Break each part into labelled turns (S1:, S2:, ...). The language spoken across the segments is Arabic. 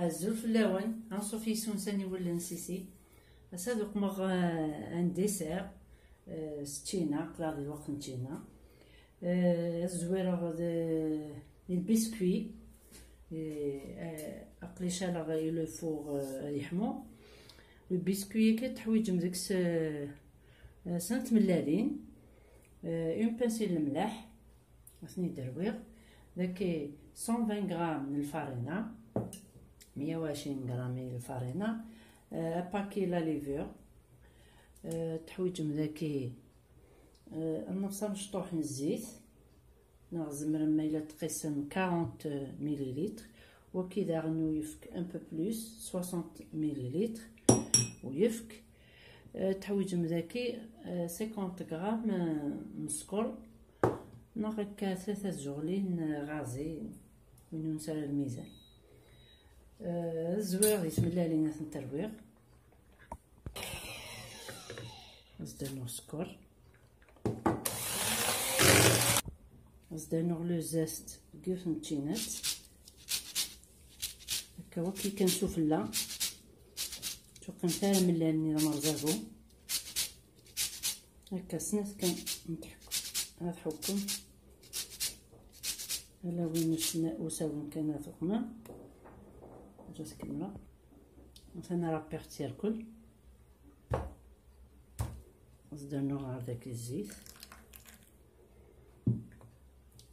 S1: الزلف اللون غنصوفي سونساني ولا نسيسي هسا دوك مغ ان ديسير ستينا قلال الوقت نتينا الزويرة البسكوي اقلي شالا يلو فوغ يحمو البسكوي كتحويج مديك سنة ملالين اون بانسيل الملاح غسني درويغ داك 120 غرام من الفارينة 120 غرام من الفارينة باكي لا ليفور تحويج مذاكي النص مشطوح من الزيت نغزم رما إلا تقسم 40 مليلتر وكذا غنو يفك ان بو بلوس 60 مليلتر ويفك تحويج مذاكي 50 غرام من السكر نغكا 3 زغلين غازي وين نسال الميزان الزويغ بسم الله علينا تنترويغ نزدانو السكر نزدانو لو زاست كيف نتشينات هكا هو كي كنشوف لا توقن تاع ملاني مرزاقو هكا سنات كنضحكو على وين الشناء وساون كان فوقنا جات كامله مثلا رابيرتي الكل زدنا هذاك الزيت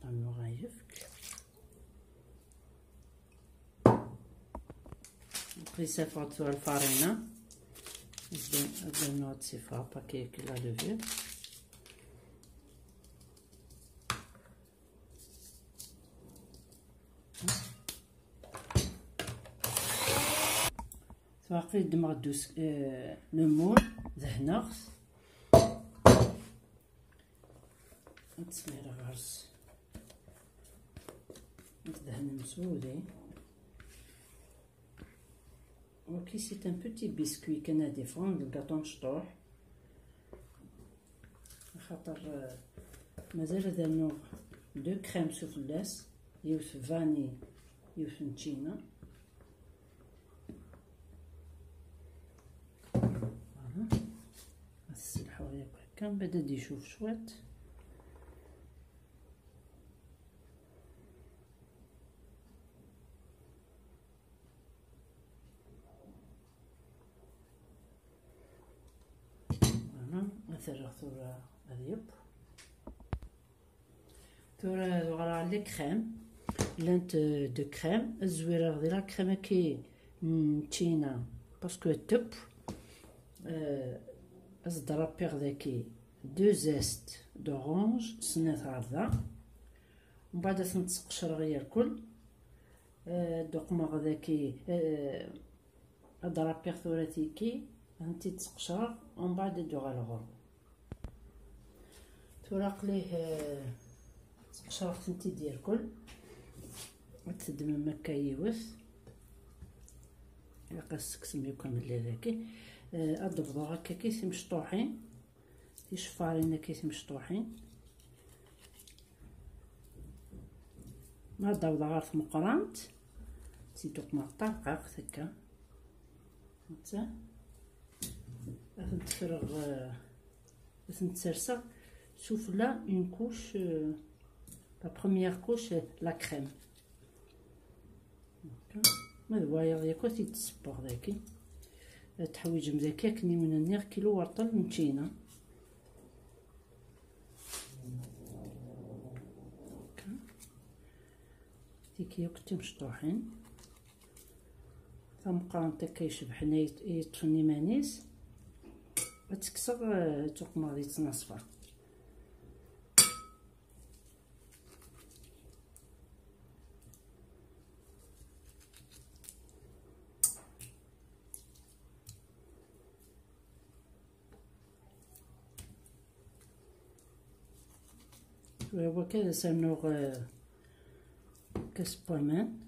S1: انو غيفك قيسه فاتو الفارينه زدنا تصفا باكي كلا لوفي سواقي دمغ دوس لمون ذهنغس نتسمير غرس ندهن مسودي اوكي سي ان بوتي بسكوي كندي فون الكاطو مشطوح خاطر مازال درنا دو كريم سوفلاس يوسف فاني يوسف نتشينا نسلحو ياك هكا من بعد يشوف شويت مثلا ثورة اليب ثورة غرا لي كريم لانت دو كريم الزويرة ديال لا كريم كي نتشينا باسكو تب ازدرا بيغ داكي دو زيست دورانج سنات هذا ومن بعد تنتقشر غير الكل دوق ما غداكي ضرب بيغ ثوراتيكي انتي تقشر ومن بعد دو غالغور توراق ليه تقشرت انتي ديال الكل تدم مكا يوث قاسك سميو كامل لذاكي الضفدع هكا كيسي مشطوحين تيشفارين كيسي مشطوحين مع الضفدع غارت مقرانت تيدوق مقطع قاقت هكا هانتا تفرغ تنتسرسا سوف لا اون كوش لا بروميير كوش لا كريم ما الواير ياكو تيتسبغ داكي تحويج مزاكا كني من النير كيلو ورطل نتشينا تيكي كنتي مشطوحين ثم قرنت كيشبح يطفني مانيس تكسر توق ما غادي تنصفر هو كذا سنوغ كاس بومان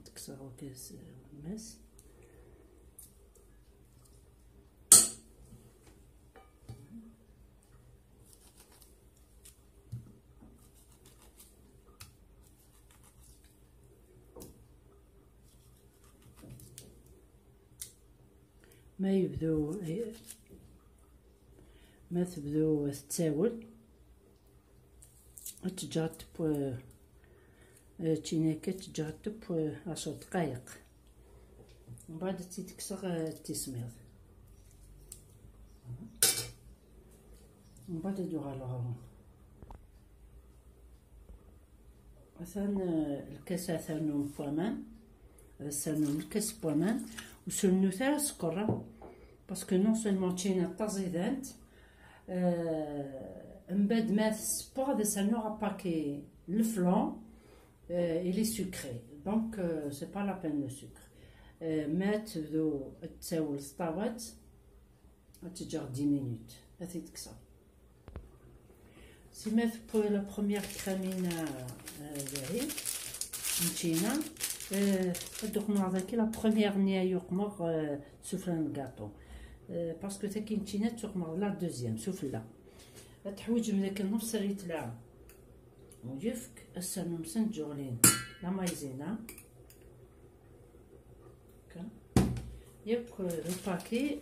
S1: تكسر كاس ماس ما تبدو تتساول تجرب تشينيكا تجرب 10 دقائق، ومن بعد تكسر التسمير، ومن بعد تدوغ على مثلا الكاس ثانو بوامان، ثانو الكاس بوامان وسنو تاع سكر، باسكو نون سولمون تشينا طازيدانت من بعد ما السبور هذا ثانو غاباكي الفلون il est sucré donc c'est pas la peine le sucre. ما تبدو تساول سطاوات تجر 10 مينوت هاتي تكسر. سيما بو لا بروميير كرامينا هاهي نتينا دوك نوع ذاكي لا بروميير نيا يقمر سوفلان كاطو باسكو تاكي نتينا تقمر لا دوزيام سوفلا تحويج من داك النص ريتلا ويفك السنو مسن جولين لا مايزينا ياك لو باكي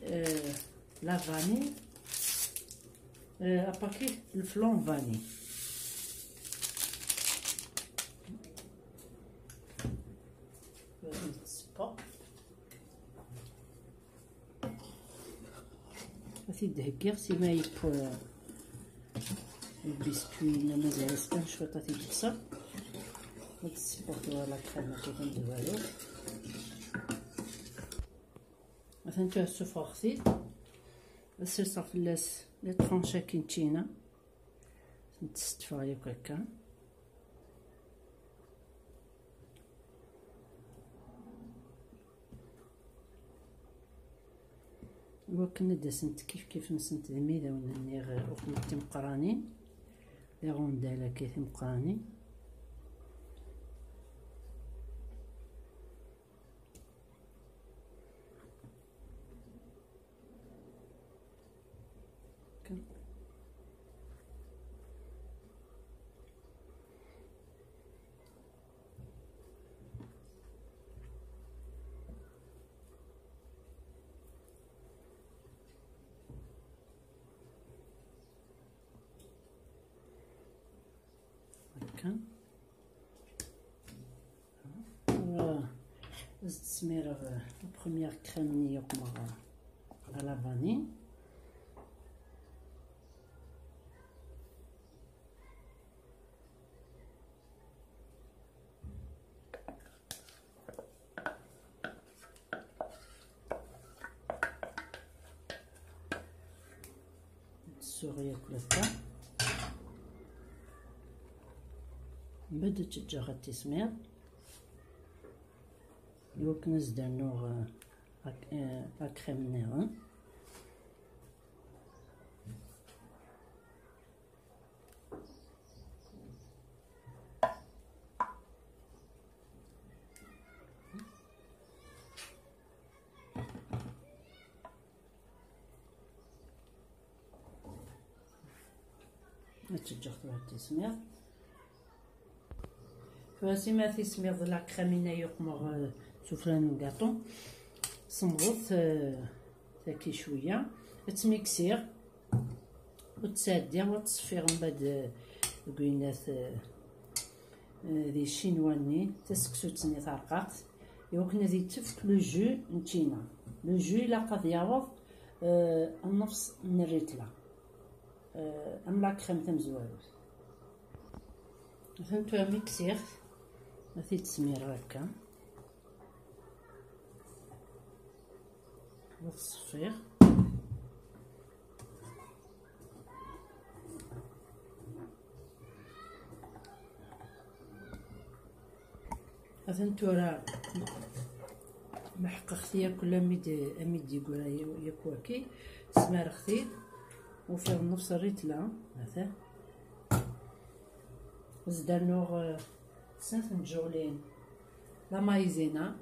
S1: لا فاني باكي الفلون فاني هاتي دهكيغ سيما يبو البسكوي مازال ستان شويه طاتي تكسر وتسبورتوها لا كريمه كيف نديروها له. مثلا نتوما السفره خفيف السلسه فلاس لي طرونشا كينتينا نتستفا ياك هكا وكنا داسنت كيف نسنت الميدا ولا نيغ وقمت مقرانين لي غوندالا كيف مقرانين زدت سميرة بروميير كريم يقمر على فاني السورية كلها بدأت تجاغ التسمير يوك نزدر نوغ أكريم نيران نتجاغ التسمير فسيما تسمير لا كريمينا يقمر سوفلان كاطو صنغط تاكي شويه تميكسير وتسادي وتصفير من بعد كوينات دي الشينواني تسكسو تسني طرقات يوكنا دي تفك لو جو نتينا لو جو لا قد يعوض النفس من الريتلا ام لا كريم تمزوالوت فهمتو ميكسير هاتي تسمير هكا وتصفير هذا راه محقق ختي كل اميد يقول ياكواكي سمار ختي وفي النص الريتلا هذا زدنا نوغ سنت نجولين لا مايزينا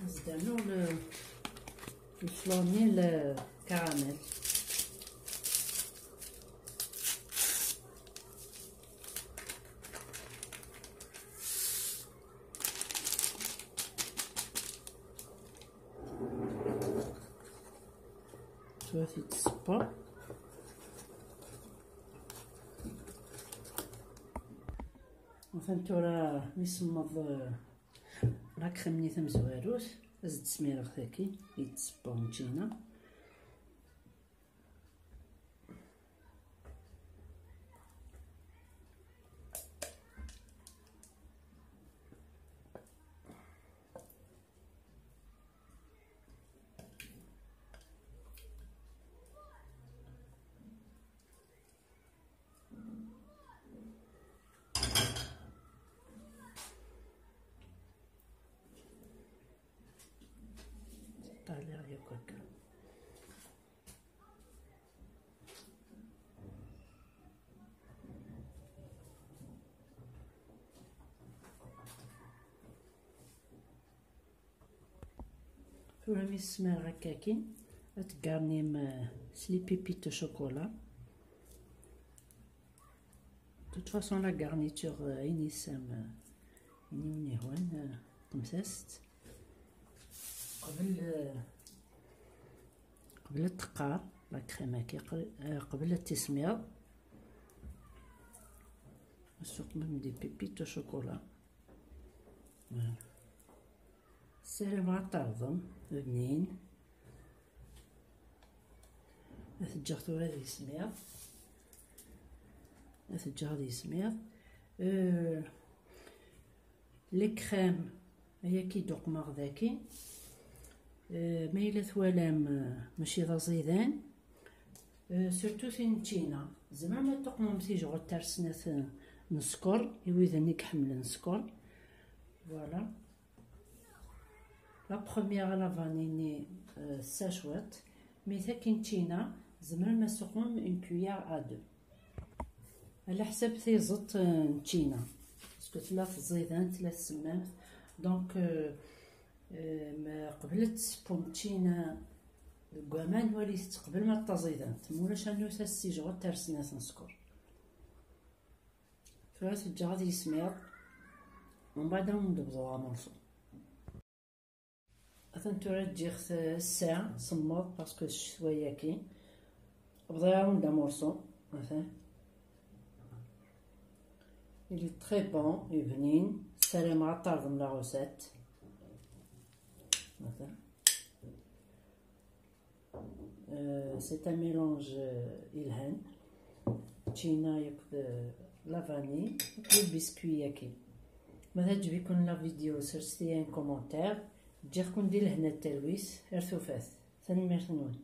S1: زدنا نوغ الفلاني الكراميل شوف يتصبر. وفهمتو راه يصمد لا كريم نيث مزواروس. زد سميرة غتاكي يتصبر نتينا. طالع هكاك. فورا السمار هكاكين تقارنيم سلي بيبيتو شوكولا. توت فاصون لا غارنيتور عيني سام عيني منيهوان طمسست قبل التقار لا كريم هاكي قبل التسمير. السوق من دي بيبيتو شوكولا. سهل مع الطرزم بنين. أثجغتو هذه سمير. أثجغ هذه سمير. لي كريم هي كي دوق مغذاكي. ما إلا ثوالام ماشي ذا زيدان. سورتو في نتينا زعما ما تقوم تيجو ترسنات نسكر يويذني حمل نسكر. فوالا لا بروميير لا فانيني ساشوات. مي تا كي نتينا زعما ما سقوم اون كويار ا دو على حساب تيزط نتينا باسكو ثلاث زيدان ثلاث سمات. دونك ما قبل تسبون تينا الكوامان ولي تقبل ما تزيدانت مولاش انو تسيجو ترسنات نسكر. فراس الجهاز يسمير ومن بعد ندبزوها مرسو. أثن تورد جيخ الساعة صمود باسكو شوية كي بضيعة وندا مرسو. مثلا il est très bon يبنين سالي مع الطرد من لا غوسات. مثلا c'est un mélange إلهان تشينا يكد لا فاني والبسكوي ياكي. مثلا تجيبكم لا فيديو سرستي ان كومونتير تجيكم دير لهنا التلويس ارثو فاث ثاني ميرثنون.